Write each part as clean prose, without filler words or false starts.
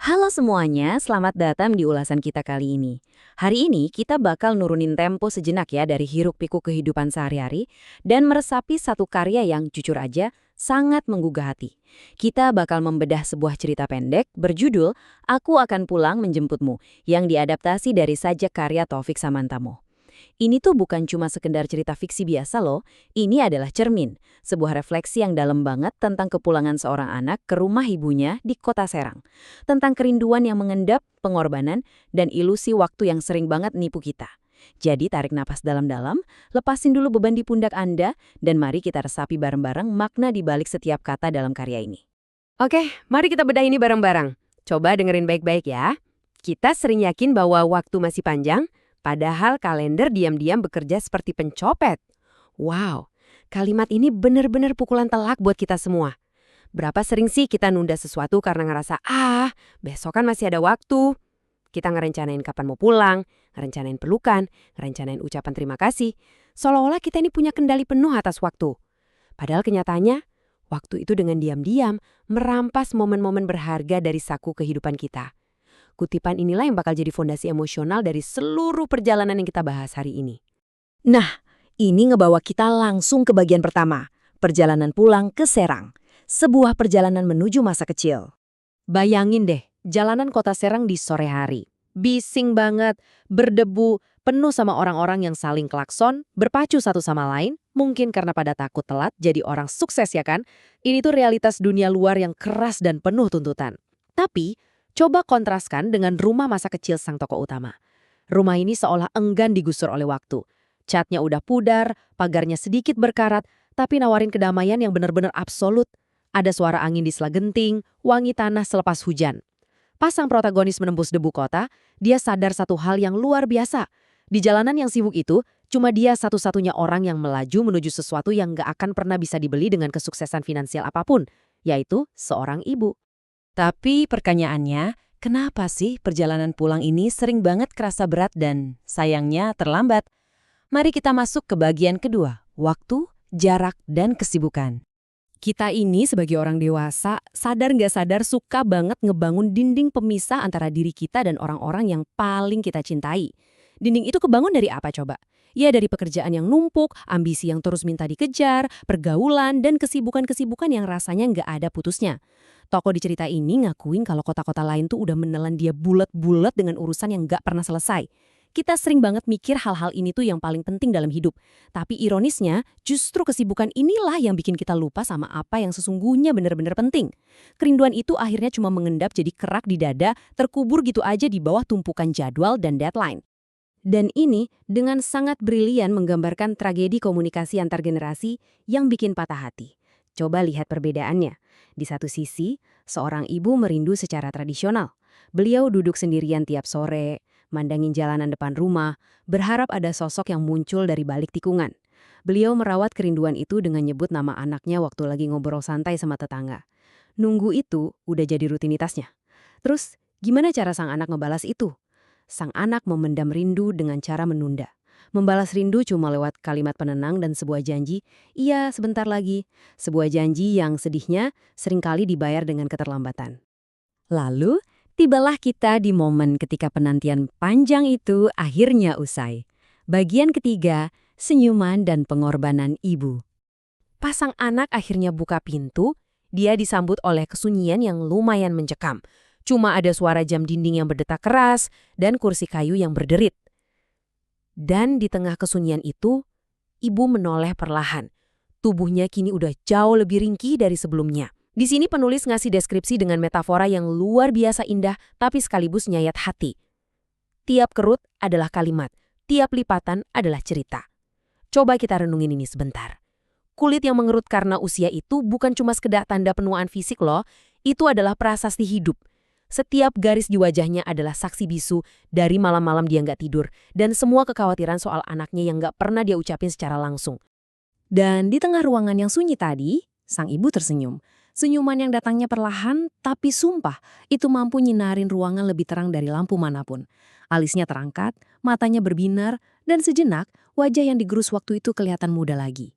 Halo semuanya, selamat datang di ulasan kita kali ini. Hari ini kita bakal nurunin tempo sejenak ya dari hiruk-pikuk kehidupan sehari-hari dan meresapi satu karya yang jujur aja sangat menggugah hati. Kita bakal membedah sebuah cerita pendek berjudul Aku Akan Pulang Menjemputmu yang diadaptasi dari sajak karya Taufik Samantamo. Ini tuh bukan cuma sekedar cerita fiksi biasa loh, ini adalah cermin, sebuah refleksi yang dalam banget tentang kepulangan seorang anak ke rumah ibunya di kota Serang. Tentang kerinduan yang mengendap, pengorbanan, dan ilusi waktu yang sering banget nipu kita. Jadi tarik napas dalam-dalam, lepasin dulu beban di pundak Anda, dan mari kita resapi bareng-bareng makna di balik setiap kata dalam karya ini. Oke, mari kita bedah ini bareng-bareng. Coba dengerin baik-baik ya. Kita sering yakin bahwa waktu masih panjang, padahal kalender diam-diam bekerja seperti pencopet. Wow, kalimat ini benar-benar pukulan telak buat kita semua. Berapa sering sih kita nunda sesuatu karena ngerasa, besok kan masih ada waktu. Kita ngerencanain kapan mau pulang, ngerencanain pelukan, ngerencanain ucapan terima kasih. Seolah-olah kita ini punya kendali penuh atas waktu. Padahal kenyataannya, waktu itu dengan diam-diam merampas momen-momen berharga dari saku kehidupan kita. Kutipan inilah yang bakal jadi fondasi emosional dari seluruh perjalanan yang kita bahas hari ini. Nah, ini ngebawa kita langsung ke bagian pertama, perjalanan pulang ke Serang. Sebuah perjalanan menuju masa kecil. Bayangin deh, jalanan kota Serang di sore hari. Bising banget, berdebu, penuh sama orang-orang yang saling klakson, berpacu satu sama lain, mungkin karena pada takut telat jadi orang sukses ya kan? Ini tuh realitas dunia luar yang keras dan penuh tuntutan. Tapi, coba kontraskan dengan rumah masa kecil sang tokoh utama. Rumah ini seolah enggan digusur oleh waktu. Catnya udah pudar, pagarnya sedikit berkarat, tapi nawarin kedamaian yang benar-benar absolut. Ada suara angin di sela genting, wangi tanah selepas hujan. Pas sang protagonis menembus debu kota, dia sadar satu hal yang luar biasa. Di jalanan yang sibuk itu, cuma dia satu-satunya orang yang melaju menuju sesuatu yang gak akan pernah bisa dibeli dengan kesuksesan finansial apapun, yaitu seorang ibu. Tapi pertanyaannya, kenapa sih perjalanan pulang ini sering banget kerasa berat dan sayangnya terlambat? Mari kita masuk ke bagian kedua, waktu, jarak, dan kesibukan. Kita ini sebagai orang dewasa, sadar nggak sadar suka banget ngebangun dinding pemisah antara diri kita dan orang-orang yang paling kita cintai. Dinding itu kebangun dari apa coba? Ya dari pekerjaan yang numpuk, ambisi yang terus minta dikejar, pergaulan, dan kesibukan-kesibukan yang rasanya nggak ada putusnya. Tokoh di cerita ini ngakuin kalau kota-kota lain tuh udah menelan dia bulet-bulet dengan urusan yang nggak pernah selesai. Kita sering banget mikir hal-hal ini tuh yang paling penting dalam hidup. Tapi ironisnya, justru kesibukan inilah yang bikin kita lupa sama apa yang sesungguhnya benar-benar penting. Kerinduan itu akhirnya cuma mengendap jadi kerak di dada, terkubur gitu aja di bawah tumpukan jadwal dan deadline. Dan ini dengan sangat brilian menggambarkan tragedi komunikasi antar generasi yang bikin patah hati. Coba lihat perbedaannya. Di satu sisi, seorang ibu merindu secara tradisional. Beliau duduk sendirian tiap sore, mandangin jalanan depan rumah, berharap ada sosok yang muncul dari balik tikungan. Beliau merawat kerinduan itu dengan nyebut nama anaknya waktu lagi ngobrol santai sama tetangga. Nunggu itu udah jadi rutinitasnya. Terus, gimana cara sang anak ngebalas itu? Sang anak memendam rindu dengan cara menunda. Membalas rindu cuma lewat kalimat penenang dan sebuah janji, iya sebentar lagi. Sebuah janji yang sedihnya seringkali dibayar dengan keterlambatan. Lalu, tibalah kita di momen ketika penantian panjang itu akhirnya usai. Bagian ketiga, senyuman dan pengorbanan ibu. Pasang anak akhirnya buka pintu, dia disambut oleh kesunyian yang lumayan mencekam. Cuma ada suara jam dinding yang berdetak keras dan kursi kayu yang berderit. Dan di tengah kesunyian itu, ibu menoleh perlahan. Tubuhnya kini udah jauh lebih ringkih dari sebelumnya. Di sini penulis ngasih deskripsi dengan metafora yang luar biasa indah tapi sekaligus nyayat hati. Tiap kerut adalah kalimat, tiap lipatan adalah cerita. Coba kita renungin ini sebentar. Kulit yang mengerut karena usia itu bukan cuma sekedar tanda penuaan fisik loh, itu adalah prasasti hidup. Setiap garis di wajahnya adalah saksi bisu dari malam-malam dia nggak tidur dan semua kekhawatiran soal anaknya yang nggak pernah dia ucapin secara langsung. Dan di tengah ruangan yang sunyi tadi, sang ibu tersenyum. Senyuman yang datangnya perlahan, tapi sumpah, itu mampu nyinarin ruangan lebih terang dari lampu manapun. Alisnya terangkat, matanya berbinar, dan sejenak, wajah yang digerus waktu itu kelihatan muda lagi.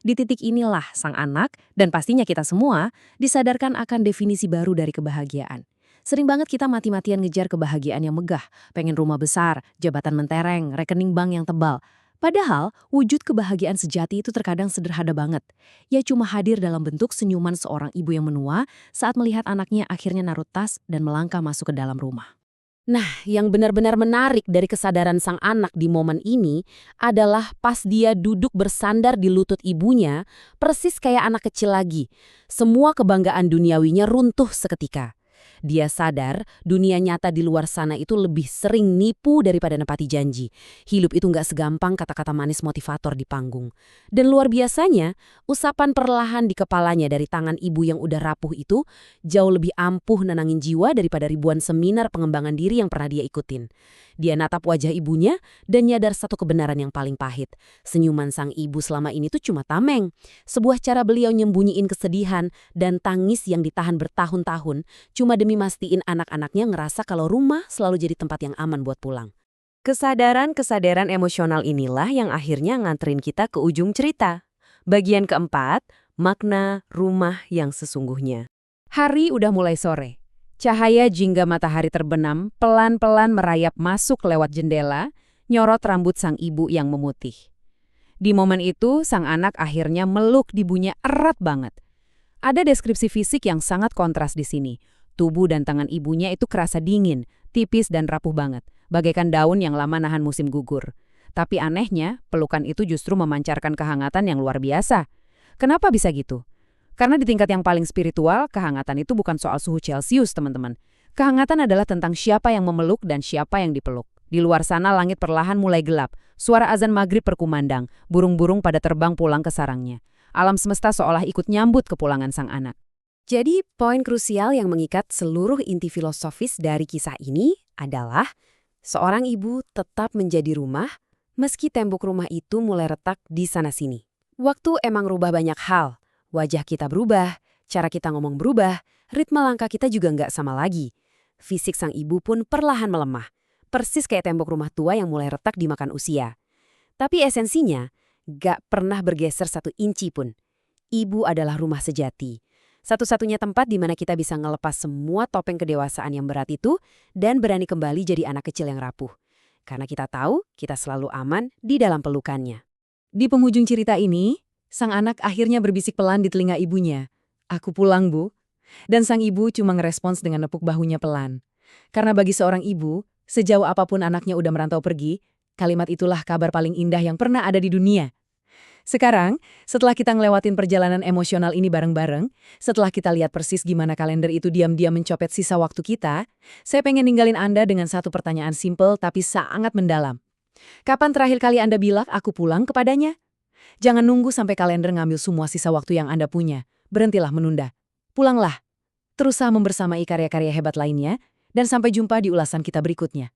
Di titik inilah sang anak, dan pastinya kita semua, disadarkan akan definisi baru dari kebahagiaan. Sering banget kita mati-matian ngejar kebahagiaan yang megah, pengen rumah besar, jabatan mentereng, rekening bank yang tebal. Padahal, wujud kebahagiaan sejati itu terkadang sederhana banget. Ya cuma hadir dalam bentuk senyuman seorang ibu yang menua saat melihat anaknya akhirnya naruh tas dan melangkah masuk ke dalam rumah. Nah, yang benar-benar menarik dari kesadaran sang anak di momen ini adalah pas dia duduk bersandar di lutut ibunya, persis kayak anak kecil lagi. Semua kebanggaan duniawinya runtuh seketika. Dia sadar dunia nyata di luar sana itu lebih sering nipu daripada nepati janji. Hidup itu nggak segampang kata-kata manis motivator di panggung. Dan luar biasanya, usapan perlahan di kepalanya dari tangan ibu yang udah rapuh itu jauh lebih ampuh nenangin jiwa daripada ribuan seminar pengembangan diri yang pernah dia ikutin. Dia natap wajah ibunya dan nyadar satu kebenaran yang paling pahit. Senyuman sang ibu selama ini tuh cuma tameng. Sebuah cara beliau nyembunyiin kesedihan dan tangis yang ditahan bertahun-tahun cuma demi mastiin anak-anaknya ngerasa kalau rumah selalu jadi tempat yang aman buat pulang. Kesadaran-kesadaran emosional inilah yang akhirnya nganterin kita ke ujung cerita. Bagian keempat, makna rumah yang sesungguhnya. Hari udah mulai sore. Cahaya jingga matahari terbenam pelan-pelan merayap masuk lewat jendela, nyorot rambut sang ibu yang memutih. Di momen itu, sang anak akhirnya meluk ibunya erat banget. Ada deskripsi fisik yang sangat kontras di sini. Tubuh dan tangan ibunya itu kerasa dingin, tipis dan rapuh banget, bagaikan daun yang lama nahan musim gugur. Tapi anehnya, pelukan itu justru memancarkan kehangatan yang luar biasa. Kenapa bisa gitu? Karena di tingkat yang paling spiritual, kehangatan itu bukan soal suhu Celcius, teman-teman. Kehangatan adalah tentang siapa yang memeluk dan siapa yang dipeluk. Di luar sana langit perlahan mulai gelap, suara azan maghrib berkumandang, burung-burung pada terbang pulang ke sarangnya. Alam semesta seolah ikut nyambut kepulangan sang anak. Jadi, poin krusial yang mengikat seluruh inti filosofis dari kisah ini adalah seorang ibu tetap menjadi rumah, meski tembok rumah itu mulai retak di sana-sini. Waktu emang rubah banyak hal. Wajah kita berubah, cara kita ngomong berubah, ritme langkah kita juga nggak sama lagi. Fisik sang ibu pun perlahan melemah, persis kayak tembok rumah tua yang mulai retak dimakan usia. Tapi esensinya, nggak pernah bergeser 1 inci pun. Ibu adalah rumah sejati. Satu-satunya tempat di mana kita bisa ngelepas semua topeng kedewasaan yang berat itu dan berani kembali jadi anak kecil yang rapuh. Karena kita tahu kita selalu aman di dalam pelukannya. Di penghujung cerita ini, sang anak akhirnya berbisik pelan di telinga ibunya. "Aku pulang, Bu." Dan sang ibu cuma ngerespons dengan nepuk bahunya pelan. Karena bagi seorang ibu, sejauh apapun anaknya udah merantau pergi, kalimat itulah kabar paling indah yang pernah ada di dunia. Sekarang, setelah kita ngelewatin perjalanan emosional ini bareng-bareng, setelah kita lihat persis gimana kalender itu diam-diam mencopet sisa waktu kita, saya pengen ninggalin Anda dengan satu pertanyaan simpel tapi sangat mendalam. Kapan terakhir kali Anda bilang, "Aku pulang" kepadanya? Jangan nunggu sampai kalender ngambil semua sisa waktu yang Anda punya. Berhentilah menunda. Pulanglah. Teruslah membersamai karya-karya hebat lainnya, dan sampai jumpa di ulasan kita berikutnya.